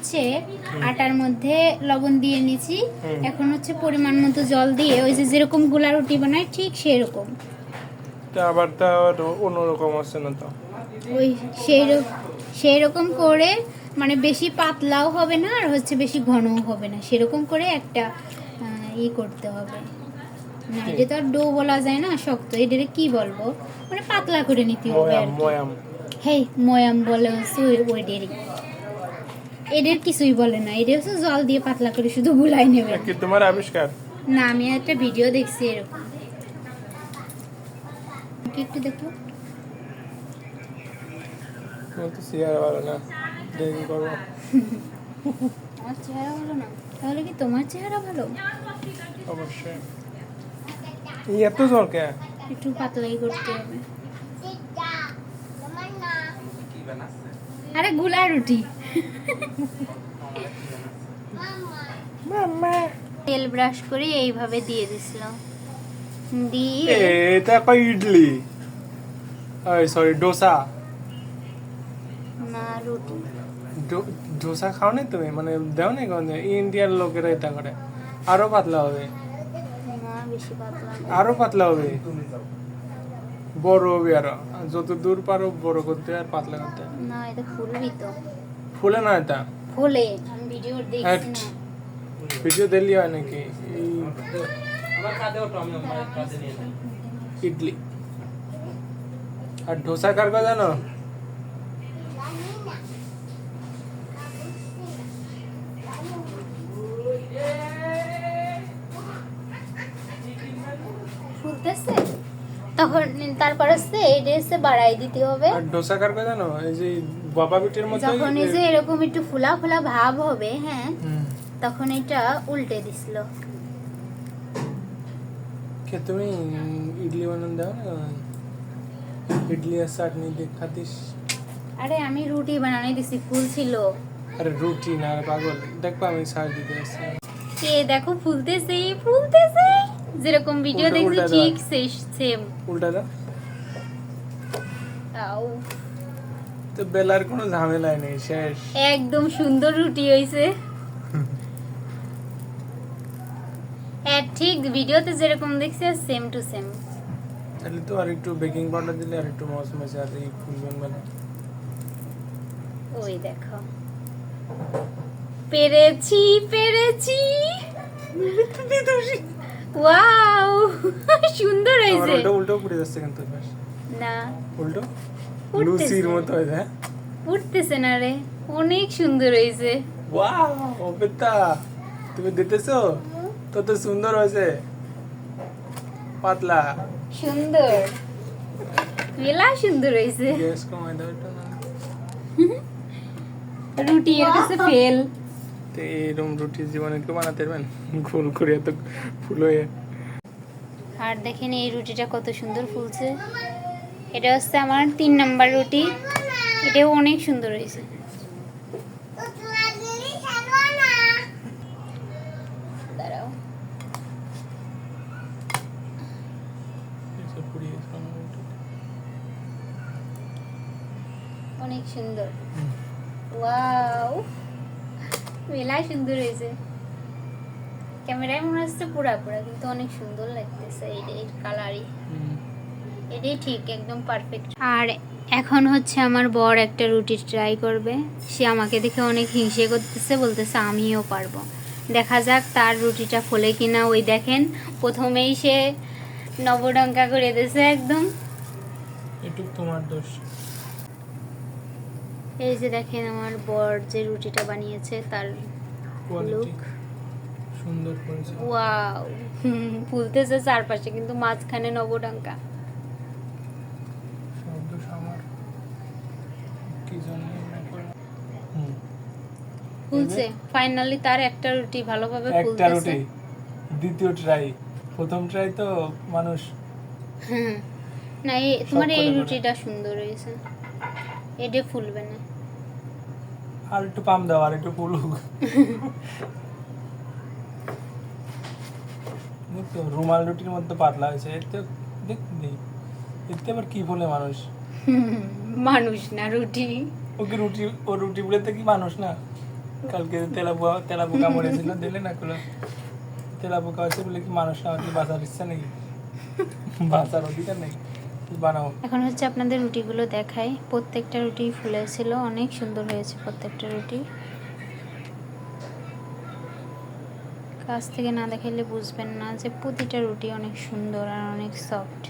হচ্ছে আটার মধ্যে লবণ দিয়ে নিয়েছি, এখন হচ্ছে পরিমাণ মতো জল দিয়ে ওই যে যেরকম গোলা রুটি বানায় ঠিক সেরকম। তা আবার তা অন্যরকম আছে না তো? ওই সেই রকম করে, মানে বেশি পাতলাও হবে না আর হচ্ছে বেশি ঘনও হবে না, সেরকম করে একটা ই করতে হবে। না এটা তো আর ডো বলা যায় না, শক্ত, এটারে কি বলবো, মানে পাতলা করে নিতে হবে আর কি। ময়াম হেই ময়াম বলে হচ্ছে ওইটারই, এদের কিছুই বলে না, এটা হচ্ছে জল দিয়ে পাতলা করে শুধু গুলাই নেবে। কি তোমার আবিষ্কার? না আমি একটা ভিডিও দেখছি এরকম। কি একটু দেখো। তোমার তো চেহারা ভালো না, দেরি করো। আমার চেহারা ভালো না, তাহলে কি তোমার চেহারা ভালো? অবশ্যই। এই এত জল কে? একটু পাতলাই করতে হবে। আরে গুলা রুটি। তেল ব্রাশ করে এইভাবে দিয়ে দিছিলাম, দিয়ে এটা কই ইডলি, সরি ডোসা। না রুটি। ডোসা খাও না তুমি? মানে দেও না কোন ইন্ডিয়ান লোকেরা এটা করে, আরো পাতলা হবে, না বেশি পাতলা না। আরো পাতলা হবে, বড় হবে আরো, যত দূর পারো বড় করতে আর পাতলা করতে। না এটা ফুলবি তো। ফুলে না এটা? ফুলে, আমি ভিডিও দেখছি না। ভিডিও দিলি হয় নাকি? ইডলি আর ডোসা কার কথা জানো? ফুলতেছে তখন, তারপর হচ্ছে এই ড্রেসে বাড়াই দিতে হবে। আর ডোসা কার কথা জানো? এই যে বাবা বিটির মতো যখন এই যে এরকম একটু ফুলা ফুলা ভাব হবে, হ্যাঁ তখন এটা উল্টে দিছিল। কে তুমি ইডলি বানান দাও না, ইডলি আর চাটনি দিয়ে খাতিস। আরে আমি রুটি বানানো দিছি, ফুল ছিল। আরে রুটি না রে পাগল, দেখবা আমি সার দিতে আসছি। কে দেখো ফুলতেছে ফুলতেছে, যেরকম ভিডিও উল্টা দেখছি উল্টা দাও। ঠিক সেম। উল্টা দাও। আউ, তো বেলার কোনো ঝামেলাই নেই, শেষ। একদম সুন্দর রুটি হইছে। ঠিক ভিডিওতে যেরকম দেখছি সেম টু সেম। তাহলে তো আর একটু বেকিং পাউডার দিলে আর একটু মস মশে আর এই ফুলবেন বেলা। ওই দেখো, পেরেছি পেরেছি। ওয়াও সুন্দর আমার হয়েছে। উল্টো উল্টো পড়ে যাচ্ছে কিন্তু বেশ। না উল্টো উঠতেছে। লুচির মতো হয়ে যায়। উঠতেছে না রে, অনেক সুন্দর হয়েছে। ওয়াও অপেতা, তুমি দিতেছো? তো সুন্দর হয়েছে, পাতলা। সুন্দর, মেলা সুন্দর হয়েছে। গ্যাস কমাই দাও এটা না। রুটি এর কাছে ফেল। তো এরকম রুটি জীবনে একটু বানাতে পারবেন? গোল করে এত ফুল হয়ে। আর দেখেন এই রুটিটা কত সুন্দর ফুলছে। এটা হচ্ছে আমার 3 নাম্বার রুটি, এটাও অনেক সুন্দর হয়েছে। দাঁড়াও, এসব পুড়িয়ে গেছে আমার রুটি। অনেক সুন্দর। ওয়াও মেলা সুন্দর হয়েছে। ক্যামেরায় মনে হচ্ছে পুরা পুরা, কিন্তু অনেক সুন্দর লাগতেছে। এই কালারই এটাই ঠিক, একদম পারফেক্ট। আর এখন হচ্ছে আমার বর একটা রুটি ট্রাই করবে। সে আমাকে দেখে অনেক হিংসে করতেছে, বলতেছে আমিও পারবো। দেখা যাক তার রুটিটা ফোলে কিনা। ওই দেখেন প্রথমেই সে নবডঙ্কা করে দিয়েছে একদম। এটুক তোমার দোষ। এই যে দেখেন আমার বর যে রুটিটা বানিয়েছে তার কোয়ালিটি লুক। সুন্দর করেছে। ওয়াও ফুলতেছে চারপাশে, কিন্তু মাঝখানে নবডঙ্কা। শব্দ আমার কি জানি না করে। ফুলছে ফাইনালি, তার একটা রুটি ভালোভাবে একটা ফুলতেছে। রুটি, দ্বিতীয় ট্রাই। প্রথম ট্রাই তো মানুষ। হুম, না তোমার এই করে করে। রুটিটা সুন্দর হয়েছে, এটা ফুলবে না। আর একটু পাম দাও, আর একটু ফুলুক। দেখতো রুমাল রুটির মধ্যে পাতলা হয়েছে, এতে দেখতে এতে আবার কি বলে মানুষ? মানুষ না রুটি। ওকে রুটি, ও রুটি বলে তো কি মানুষ না? কালকে তেলাপোকা মরেছিল, দিলে না কোনো তেলাপোকা আছে বলে কি মানুষ না হচ্ছে বাঁচার ইচ্ছা নেই, বাঁচার অধিকার নেই, বানাও। এখন হচ্ছে আপনাদের রুটিগুলো দেখাই। প্রত্যেকটা রুটি ফুলেছিল, অনেক সুন্দর হয়েছে প্রত্যেকটা রুটি। কাছ থেকে না দেখাইলে বুঝবেন না যে প্রতিটা রুটি অনেক সুন্দর আর অনেক সফট।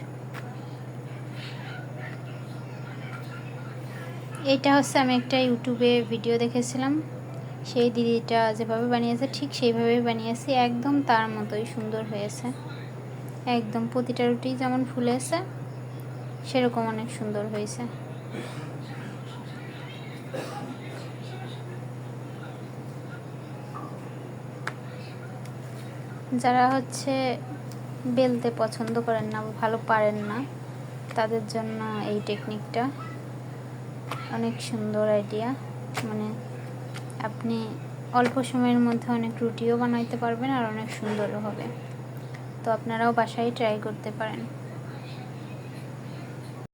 এটা হচ্ছে আমি একটা ইউটিউবে ভিডিও দেখেছিলাম, সেই দিদিটা যেভাবে বানিয়েছে ঠিক সেইভাবেই বানিয়েছি, একদম তার মতোই সুন্দর হয়েছে। একদম প্রতিটা রুটি যেমন ফুলেছে সেরকম অনেক সুন্দর হয়েছে। যারা হচ্ছে বেলতে পছন্দ করেন না, ভালো পারেন না, তাদের জন্য এই টেকনিকটা অনেক সুন্দর আইডিয়া। মানে আপনি অল্প সময়ের মধ্যে অনেক রুটিও বানাইতে পারবেন আর অনেক সুন্দরও হবে। তো আপনারাও বাসায় ট্রাই করতে পারেন।